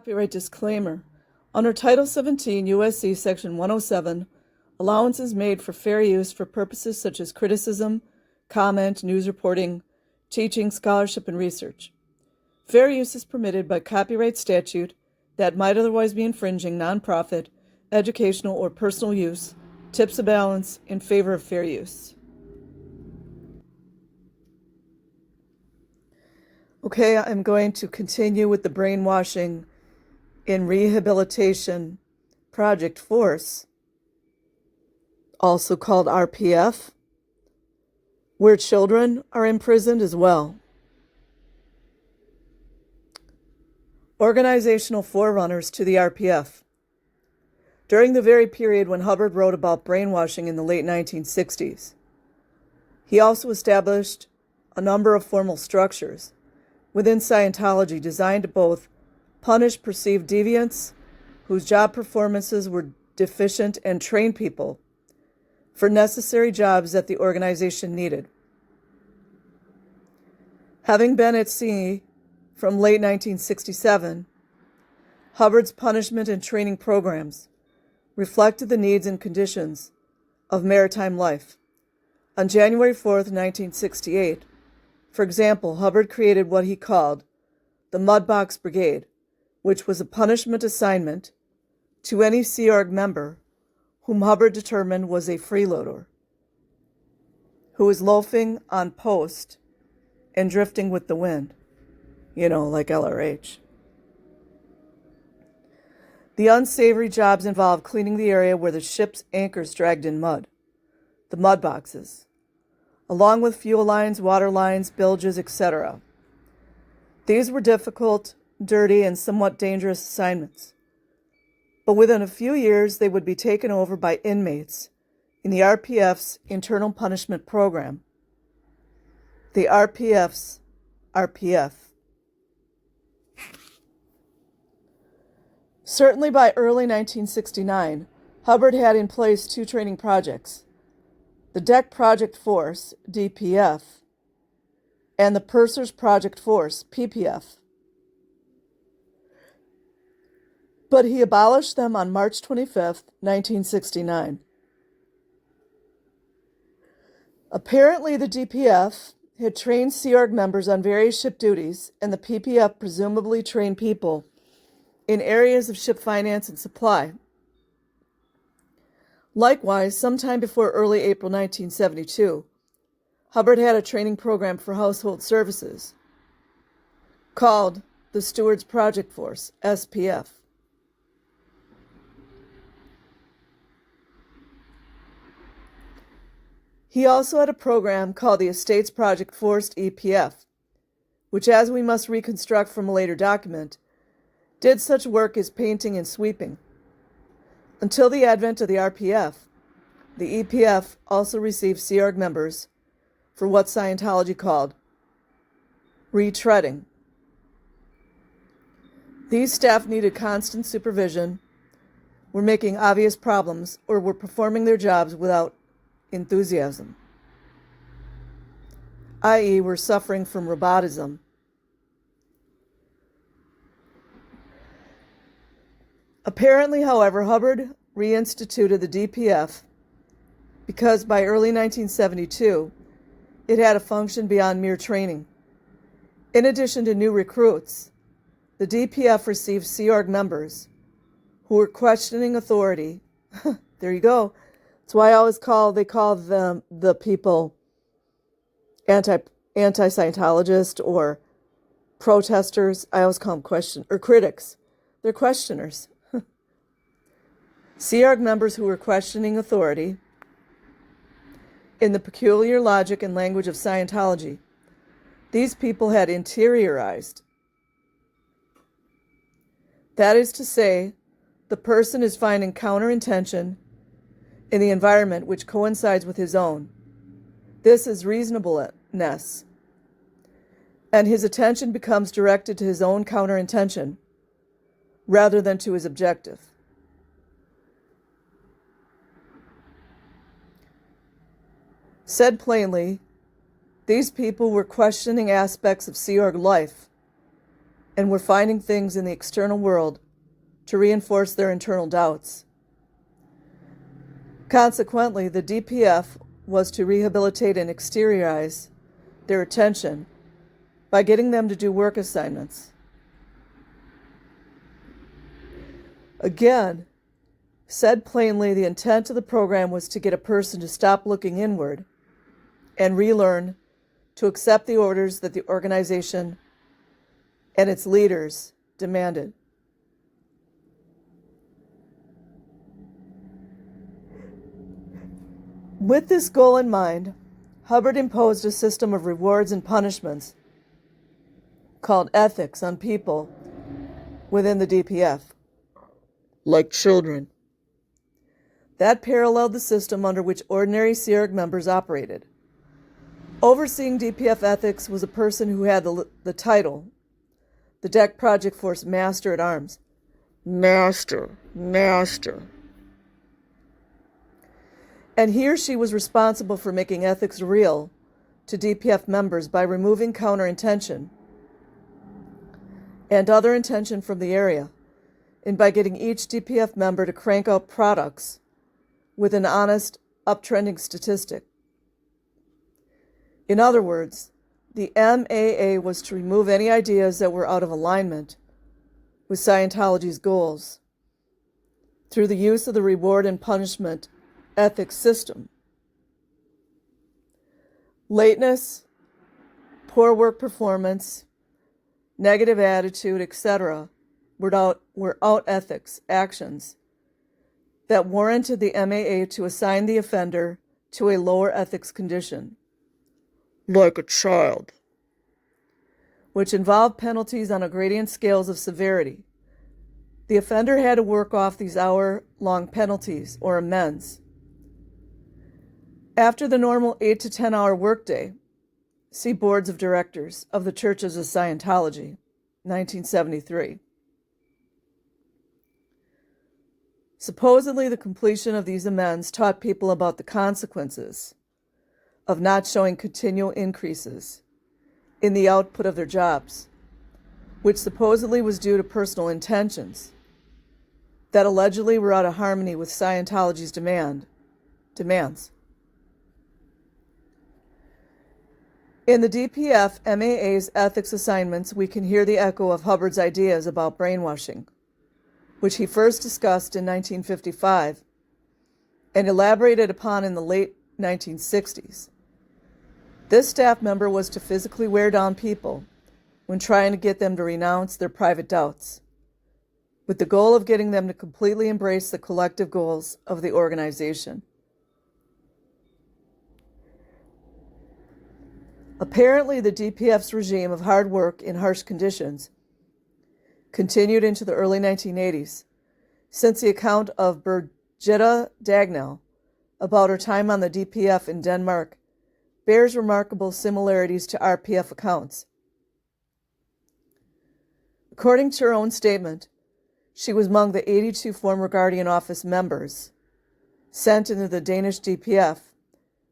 Copyright disclaimer. Under Title 17 U.S.C. Section 107, allowance is made for fair use for purposes such as criticism, comment, news reporting, teaching, scholarship, and research. Fair use is permitted by copyright statute that might otherwise be infringing nonprofit, educational, or personal use, tips a balance in favor of fair use. Okay, I'm going to continue with the brainwashing in Rehabilitation Project Force, also called RPF, where children are imprisoned as well. Organizational forerunners to the RPF. During the very period when Hubbard wrote about brainwashing in the late 1960s, he also established a number of formal structures within Scientology designed to both punish perceived deviants whose job performances were deficient and train people for necessary jobs that the organization needed. Having been at sea from late 1967, Hubbard's punishment and training programs reflected the needs and conditions of maritime life. On January 4th, 1968, for example, Hubbard created what he called the Mudbox Brigade, which was a punishment assignment to any Sea Org member whom Hubbard determined was a freeloader, who was loafing on post and drifting with the wind, like LRH. The unsavory jobs involved cleaning the area where the ship's anchors dragged in mud, the mud boxes, along with fuel lines, water lines, bilges, etc. These were difficult, dirty, and somewhat dangerous assignments. But within a few years, they would be taken over by inmates in the RPF's internal punishment program. The RPF's RPF. Certainly by early 1969, Hubbard had in place two training projects: the Deck Project Force, DPF, and the Purser's Project Force, PPF. But he abolished them on March 25th, 1969. Apparently, the DPF had trained Sea Org members on various ship duties, and the PPF presumably trained people in areas of ship finance and supply. Likewise, sometime before early April 1972, Hubbard had a training program for household services called the Stewards Project Force, SPF. He also had a program called the Estates Project Force, EPF, which, as we must reconstruct from a later document, did such work as painting and sweeping. Until the advent of the RPF, the EPF also received Sea Org members for what Scientology called retreading. These staff needed constant supervision, were making obvious problems, or were performing their jobs without enthusiasm, i.e., were suffering from robotism. Apparently, however, Hubbard reinstituted the DPF because by early 1972, it had a function beyond mere training. In addition to new recruits, the DPF received Sea Org members who were questioning authority. There you go. That's why they call them the people anti-Scientologist or protesters. I always call them critics. They're questioners. Sea Org members who were questioning authority in the peculiar logic and language of Scientology. These people had interiorized. That is to say, the person is finding counterintention in the environment which coincides with his own. This is reasonableness, and his attention becomes directed to his own counterintention rather than to his objective. Said plainly, these people were questioning aspects of Sea Org life and were finding things in the external world to reinforce their internal doubts. Consequently, the DPF was to rehabilitate and exteriorize their attention by getting them to do work assignments. Again, said plainly, the intent of the program was to get a person to stop looking inward and relearn to accept the orders that the organization and its leaders demanded. With this goal in mind, Hubbard imposed a system of rewards and punishments called ethics on people within the DPF, like children. That paralleled the system under which ordinary Sea Org members operated. Overseeing DPF ethics was a person who had the title, the Deck Project Force Master at Arms. Master. And he or she was responsible for making ethics real to DPF members by removing counterintention and other intention from the area, and by getting each DPF member to crank out products with an honest, uptrending statistic. In other words, the MAA was to remove any ideas that were out of alignment with Scientology's goals through the use of the reward and punishment ethics system. Lateness, poor work performance, negative attitude, etc. were out ethics actions that warranted the MAA to assign the offender to a lower ethics condition, like a child, which involved penalties on a gradient scales of severity. The offender had to work off these hour-long penalties or amends. After the normal 8 to 10 hour workday, see Boards of Directors of the Churches of Scientology, 1973. Supposedly, the completion of these amends taught people about the consequences of not showing continual increases in the output of their jobs, which supposedly was due to personal intentions that allegedly were out of harmony with Scientology's demands. In the DPF MAA's ethics assignments, we can hear the echo of Hubbard's ideas about brainwashing, which he first discussed in 1955 and elaborated upon in the late 1960s. This staff member was to physically wear down people when trying to get them to renounce their private doubts, with the goal of getting them to completely embrace the collective goals of the organization. Apparently, the DPF's regime of hard work in harsh conditions continued into the early 1980s, since the account of Birgitta Dagnell about her time on the DPF in Denmark bears remarkable similarities to RPF accounts. According to her own statement, she was among the 82 former Guardian Office members sent into the Danish DPF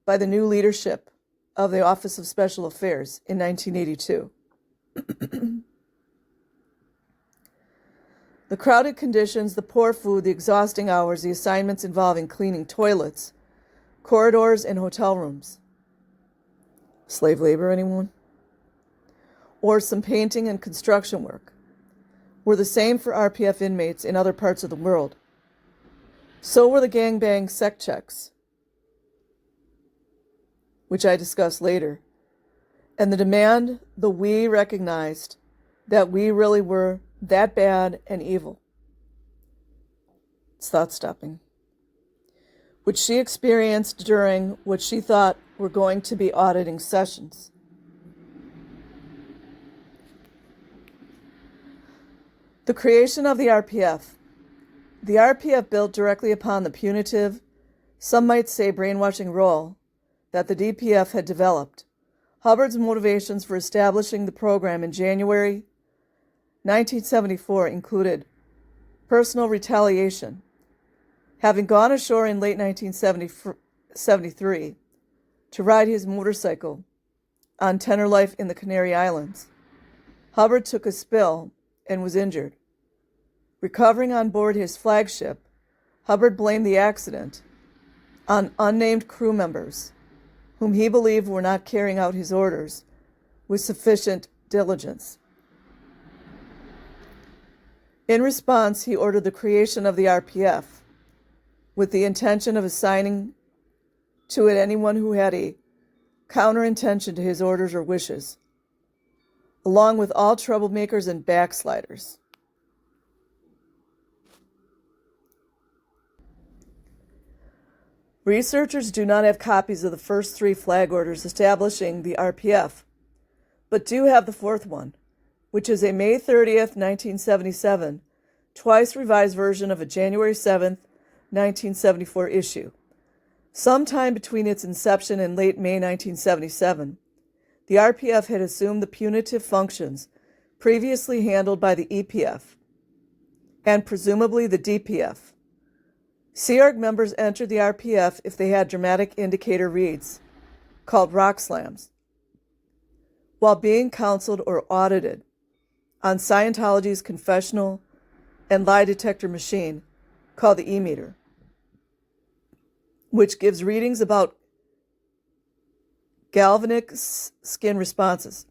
by the new leadership of the Office of Special Affairs in 1982. The crowded conditions, the poor food, the exhausting hours, the assignments involving cleaning toilets, corridors, and hotel rooms. Slave labor, anyone? Or some painting and construction work were the same for RPF inmates in other parts of the world. So were the gangbang sec checks, which I discuss later, and the demand that we recognized that we really were that bad and evil. It's thought-stopping, which she experienced during what she thought were going to be auditing sessions. The creation of the RPF. The RPF built directly upon the punitive, some might say brainwashing role that the DPF had developed. Hubbard's motivations for establishing the program in January 1974 included personal retaliation. Having gone ashore in late 1973 to ride his motorcycle on Tenor Life in the Canary Islands, Hubbard took a spill and was injured. Recovering on board his flagship, Hubbard blamed the accident on unnamed crew members, whom he believed were not carrying out his orders with sufficient diligence. In response, he ordered the creation of the RPF, with the intention of assigning to it anyone who had a counterintention to his orders or wishes, along with all troublemakers and backsliders. Researchers do not have copies of the first 3 flag orders establishing the RPF, but do have the 4th one, which is a May 30th, 1977, twice revised version of a January 7th, 1974 issue. Sometime between its inception and late May 1977, the RPF had assumed the punitive functions previously handled by the EPF and presumably the DPF. Sea Org members entered the RPF if they had dramatic indicator reads, called rock slams, while being counseled or audited on Scientology's confessional and lie detector machine called the E-meter, which gives readings about galvanic skin responses.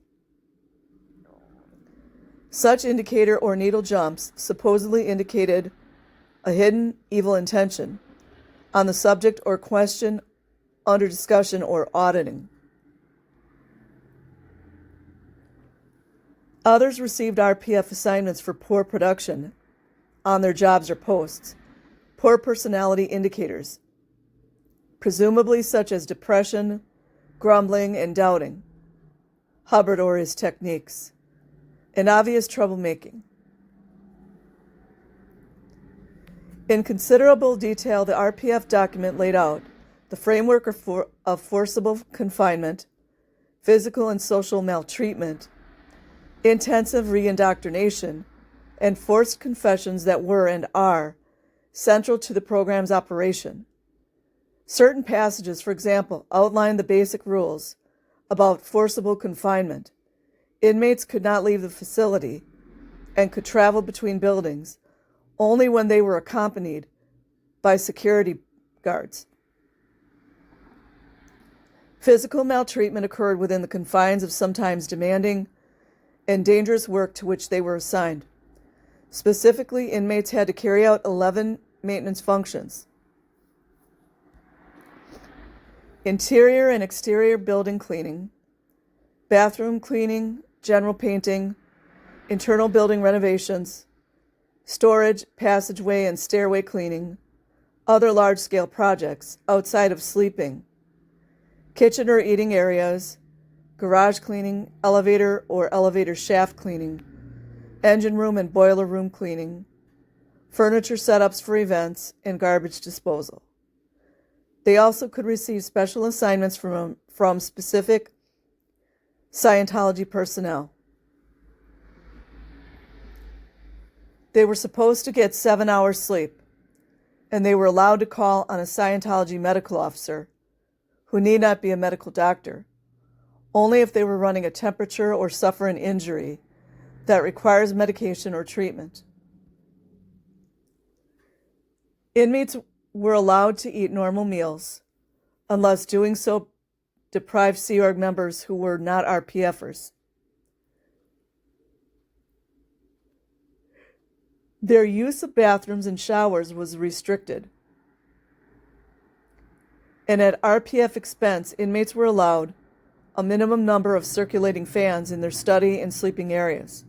Such indicator or needle jumps supposedly indicated a hidden evil intention on the subject or question under discussion or auditing. Others received RPF assignments for poor production on their jobs or posts, poor personality indicators, presumably such as depression, grumbling, and doubting Hubbard or his techniques, and obvious troublemaking. In considerable detail, the RPF document laid out the framework of forcible confinement, physical and social maltreatment, intensive re-indoctrination, and forced confessions that were and are central to the program's operation. Certain passages, for example, outline the basic rules about forcible confinement. Inmates could not leave the facility and could travel between buildings only when they were accompanied by security guards. Physical maltreatment occurred within the confines of sometimes demanding and dangerous work to which they were assigned. Specifically, inmates had to carry out 11 maintenance functions: interior and exterior building cleaning, bathroom cleaning, general painting, internal building renovations, storage, passageway, and stairway cleaning, other large-scale projects outside of sleeping, kitchen or eating areas, garage cleaning, elevator or elevator shaft cleaning, engine room and boiler room cleaning, furniture setups for events, and garbage disposal. They also could receive special assignments from specific Scientology personnel. They were supposed to get 7 hours sleep, and they were allowed to call on a Scientology medical officer, who need not be a medical doctor, only if they were running a temperature or suffer an injury that requires medication or treatment. Inmates were allowed to eat normal meals, unless doing so deprived Sea Org members who were not RPFers. Their use of bathrooms and showers was restricted, and at RPF expense, inmates were allowed a minimum number of circulating fans in their study and sleeping areas,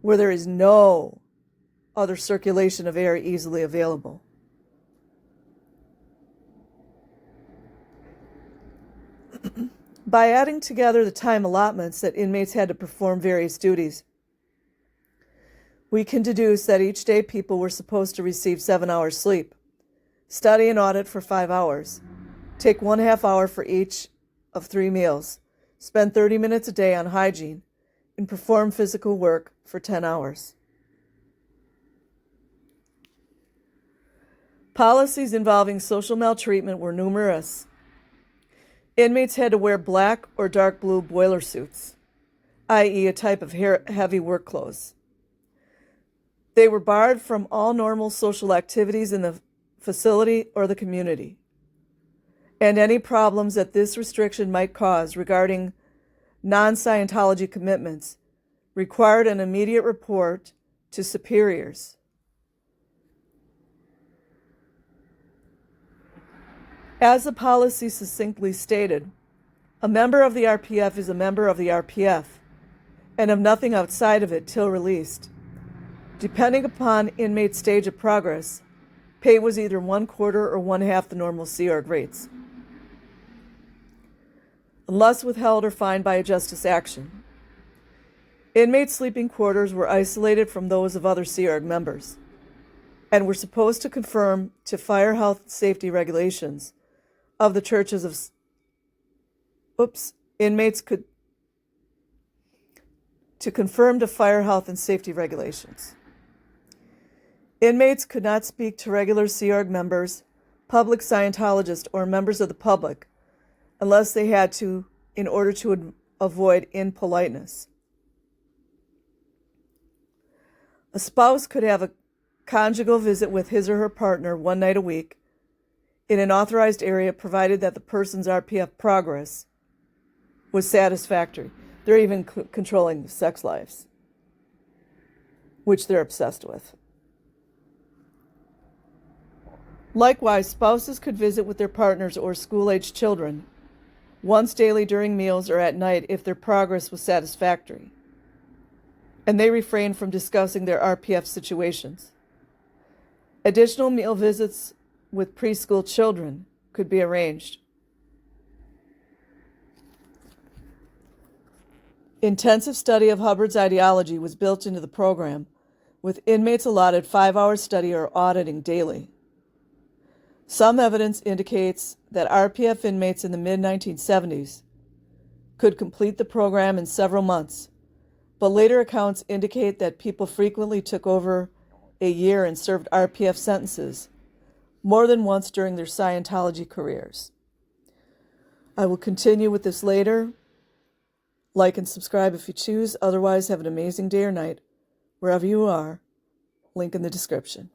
where there is no other circulation of air easily available. By adding together the time allotments that inmates had to perform various duties, we can deduce that each day people were supposed to receive 7 hours sleep, study and audit for 5 hours, take 1/2 hour for each of 3 meals, spend 30 minutes a day on hygiene, and perform physical work for 10 hours. Policies involving social maltreatment were numerous. Inmates had to wear black or dark blue boiler suits, i.e. a type of heavy work clothes. They were barred from all normal social activities in the facility or the community, and any problems that this restriction might cause regarding non-Scientology commitments required an immediate report to superiors. As the policy succinctly stated, a member of the RPF is a member of the RPF and of nothing outside of it till released. Depending upon inmate stage of progress, pay was either 1/4 or 1/2 the normal Sea Org rates, unless withheld or fined by a justice action. Inmate sleeping quarters were isolated from those of other Sea Org members and were supposed to conform to fire health and safety regulations of the churches of inmates could to conform to fire health and safety regulations. Inmates could not speak to regular Sea Org members, public Scientologists, or members of the public unless they had to in order to avoid impoliteness. A spouse could have a conjugal visit with his or her partner one night a week in an authorized area, provided that the person's RPF progress was satisfactory. They're even controlling the sex lives, which they're obsessed with. Likewise, spouses could visit with their partners or school-aged children once daily during meals or at night if their progress was satisfactory, and they refrained from discussing their RPF situations. Additional meal visits with preschool children could be arranged. Intensive study of Hubbard's ideology was built into the program, with inmates allotted 5-hour study or auditing daily. Some evidence indicates that RPF inmates in the mid-1970s could complete the program in several months, but later accounts indicate that people frequently took over a year and served RPF sentences more than once during their Scientology careers. I will continue with this later. Like and subscribe if you choose. Otherwise, have an amazing day or night, wherever you are. Link in the description.